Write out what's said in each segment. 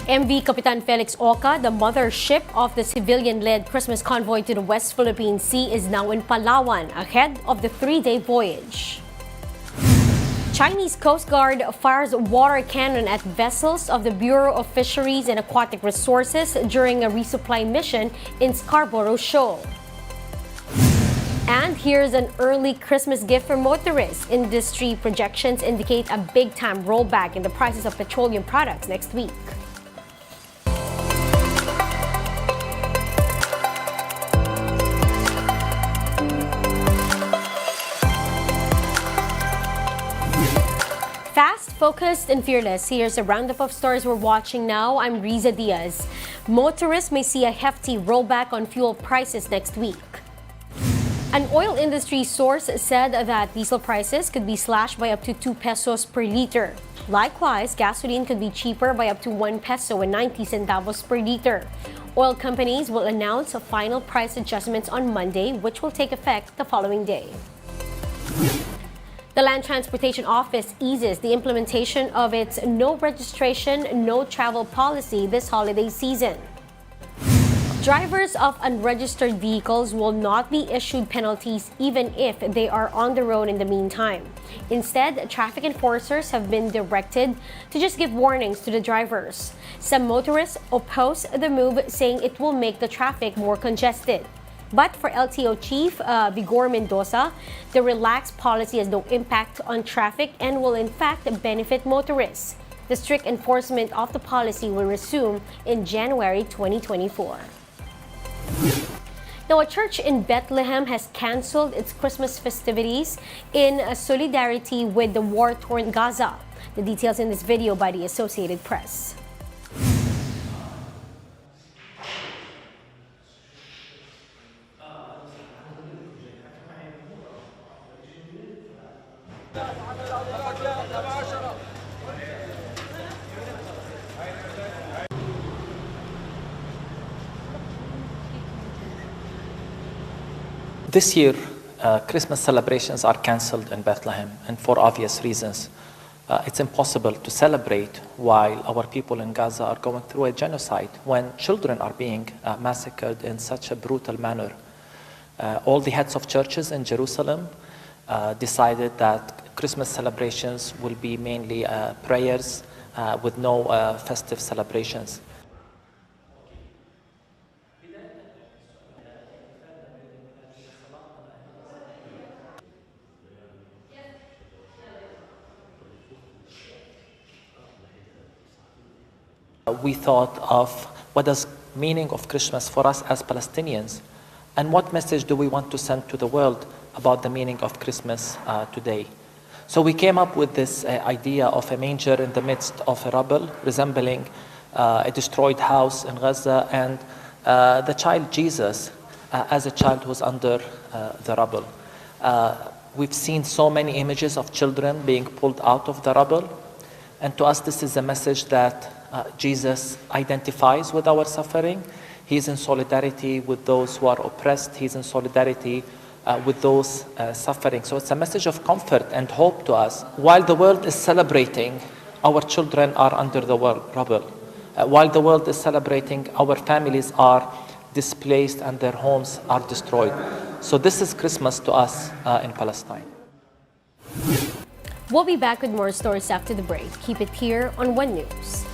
MV Capitan Felix Oca, the mothership of the civilian-led Christmas convoy to the West Philippine Sea, is now in Palawan ahead of the 3-day voyage. Chinese Coast Guard fires water cannon at vessels of the Bureau of Fisheries and Aquatic Resources during a resupply mission in Scarborough Shoal. And here's an early Christmas gift for motorists. Industry projections indicate a big-time rollback in the prices of petroleum products next week. Fast, focused, and fearless. Here's a roundup of stories we're watching now. I'm Riza Diaz. Motorists may see a hefty rollback on fuel prices next week. An oil industry source said that diesel prices could be slashed by up to 2 pesos per liter. Likewise, gasoline could be cheaper by up to 1 peso and 90 centavos per liter. Oil companies will announce final price adjustments on Monday, which will take effect the following day. The Land Transportation Office eases the implementation of its no registration, no travel policy this holiday season. Drivers of unregistered vehicles will not be issued penalties even if they are on the road in the meantime. Instead, traffic enforcers have been directed to just give warnings to the drivers. Some motorists oppose the move, saying it will make the traffic more congested. But for LTO Chief Vigor Mendoza, the relaxed policy has no impact on traffic and will in fact benefit motorists. The strict enforcement of the policy will resume in January 2024. Now, a church in Bethlehem has canceled its Christmas festivities in solidarity with the war-torn Gaza. The details in this video by the Associated Press. This year, Christmas celebrations are cancelled in Bethlehem, and for obvious reasons. It's impossible to celebrate while our people in Gaza are going through a genocide, when children are being massacred in such a brutal manner. All the heads of churches in Jerusalem decided that Christmas celebrations will be mainly prayers with no festive celebrations. We thought of what is meaning of Christmas for us as Palestinians, and what message do we want to send to the world about the meaning of Christmas today. So we came up with this idea of a manger in the midst of a rubble, resembling a destroyed house in Gaza, and the child Jesus as a child who's under the rubble. We've seen so many images of children being pulled out of the rubble, and to us this is a message that Jesus identifies with our suffering. He's in solidarity with those who are oppressed. He's in solidarity with those suffering. So it's a message of comfort and hope to us. While the world is celebrating, our children are under the rubble. While the world is celebrating, our families are displaced and their homes are destroyed. So this is Christmas to us in Palestine. We'll be back with more stories after the break. Keep it here on One News.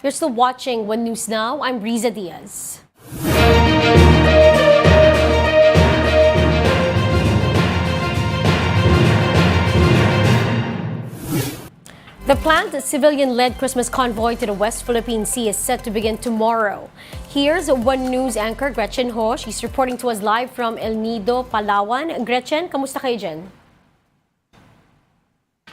You're still watching One News Now. I'm Riza Diaz. The planned civilian-led Christmas convoy to the West Philippine Sea is set to begin tomorrow. Here's One News anchor Gretchen Ho. She's reporting to us live from El Nido, Palawan. Gretchen, kamusta kayo dyan?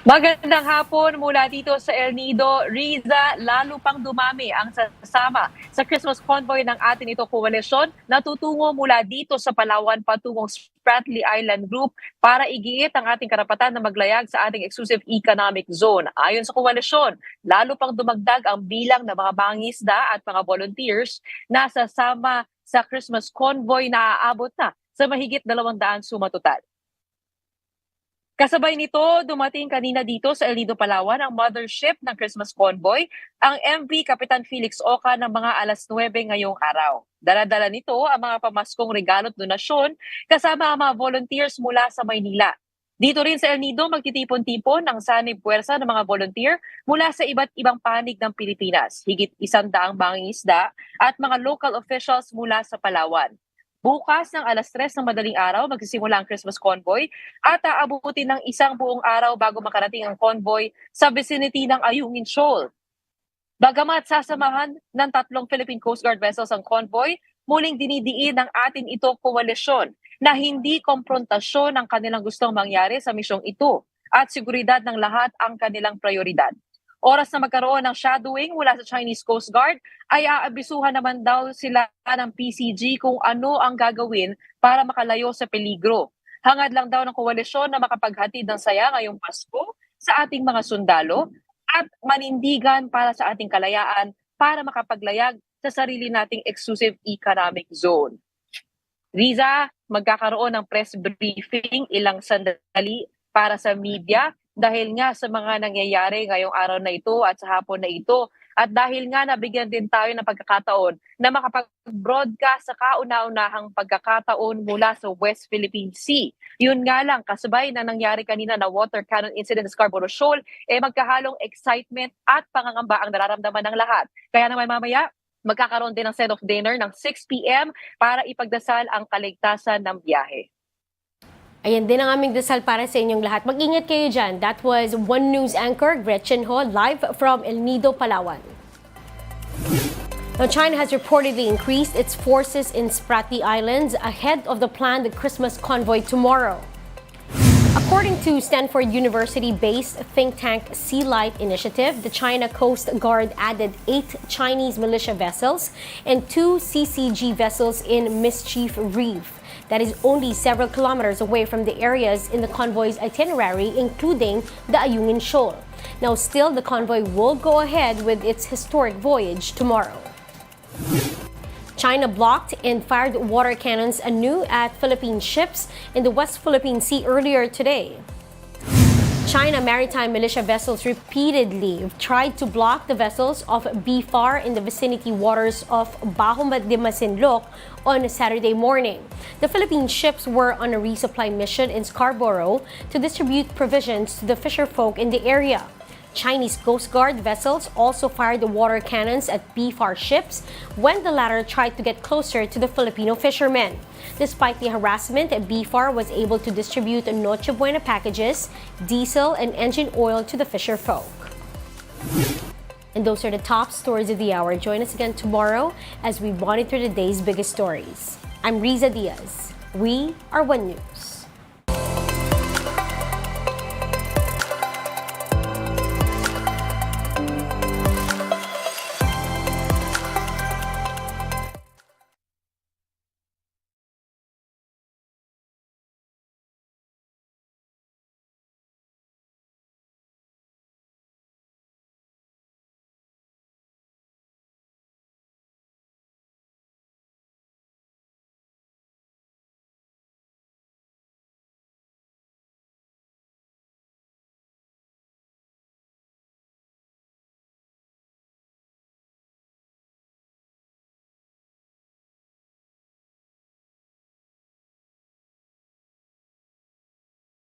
Magandang hapon mula dito sa El Nido. Riza, lalo pang dumami ang sasama sa Christmas convoy ng atin ito koalisyon na tutungo mula dito sa Palawan patungong Spratly Island Group para igiit ang ating karapatan na maglayag sa ating exclusive economic zone. Ayon sa koalisyon, lalo pang dumagdag ang bilang ng mga mangingisda at mga volunteers na sasama sa Christmas convoy na aabot na sa mahigit 200 sumatotal. Kasabay nito, dumating kanina dito sa El Nido, Palawan ang mothership ng Christmas convoy, ang MV Kapitan Felix Oca ng mga 9:00 ngayong araw. Dala-dala nito ang mga pamaskong regalo at donasyon kasama ang mga volunteers mula sa Maynila. Dito rin sa El Nido, magtitipon-tipon ang sanib puwersa ng mga volunteer mula sa iba't ibang panig ng Pilipinas. Higit 100 mangingisda at mga local officials mula sa Palawan. Bukas ng 3:00 ng madaling araw, magsisimula ang Christmas convoy at aabutin ng isang buong araw bago makarating ang convoy sa vicinity ng Ayungin Shoal. Bagamat sasamahan ng 3 Philippine Coast Guard vessels ang convoy, muling dinidiin ng atin ito koalisyon na hindi komprontasyon ang kanilang gustong mangyari sa misyong ito at seguridad ng lahat ang kanilang prioridad. Oras na magkaroon ng shadowing mula sa Chinese Coast Guard, ay aabisuhan naman daw sila ng PCG kung ano ang gagawin para makalayo sa peligro. Hangad lang daw ng koalisyon na makapaghatid ng saya ngayong Pasko sa ating mga sundalo at manindigan para sa ating kalayaan para makapaglayag sa sarili nating exclusive economic zone. Riza, magkakaroon ng press briefing ilang sandali para sa media dahil nga sa mga nangyayari ngayong araw na ito at sa hapon na ito. At dahil nga nabigyan din tayo ng pagkakataon na makapag-broadcast sa kauna-unahang pagkakataon mula sa West Philippine Sea. Yun nga lang, kasabay na nangyari kanina na water cannon incident sa Scarborough Shoal, magkahalong excitement at pangangamba ang nararamdaman ng lahat. Kaya naman mamaya, magkakaroon din ng send-off dinner ng 6 p.m. para ipagdasal ang kaligtasan ng biyahe. Ayan din ang aming dasal para sa inyong lahat. Mag-ingat kayo dyan. That was One News anchor Gretchen Ho live from El Nido, Palawan. Now, China has reportedly increased its forces in Spratly Islands ahead of the planned Christmas convoy tomorrow. According to Stanford University-based think tank Sea Light Initiative, the China Coast Guard added 8 Chinese militia vessels and 2 CCG vessels in Mischief Reef. That is only several kilometers away from the areas in the convoy's itinerary, including the Ayungin Shoal. Now, still, the convoy will go ahead with its historic voyage tomorrow. China blocked and fired water cannons anew at Philippine ships in the West Philippine Sea earlier today. China maritime militia vessels repeatedly tried to block the vessels of BFAR in the vicinity waters of Bajo de Masinloc on Saturday morning. The Philippine ships were on a resupply mission in Scarborough to distribute provisions to the fisherfolk in the area. Chinese Coast Guard vessels also fired the water cannons at BFAR ships when the latter tried to get closer to the Filipino fishermen. Despite the harassment, BFAR was able to distribute Noche Buena packages, diesel, and engine oil to the fisherfolk. And those are the top stories of the hour. Join us again tomorrow as we monitor the day's biggest stories. I'm Riza Diaz. We are One News.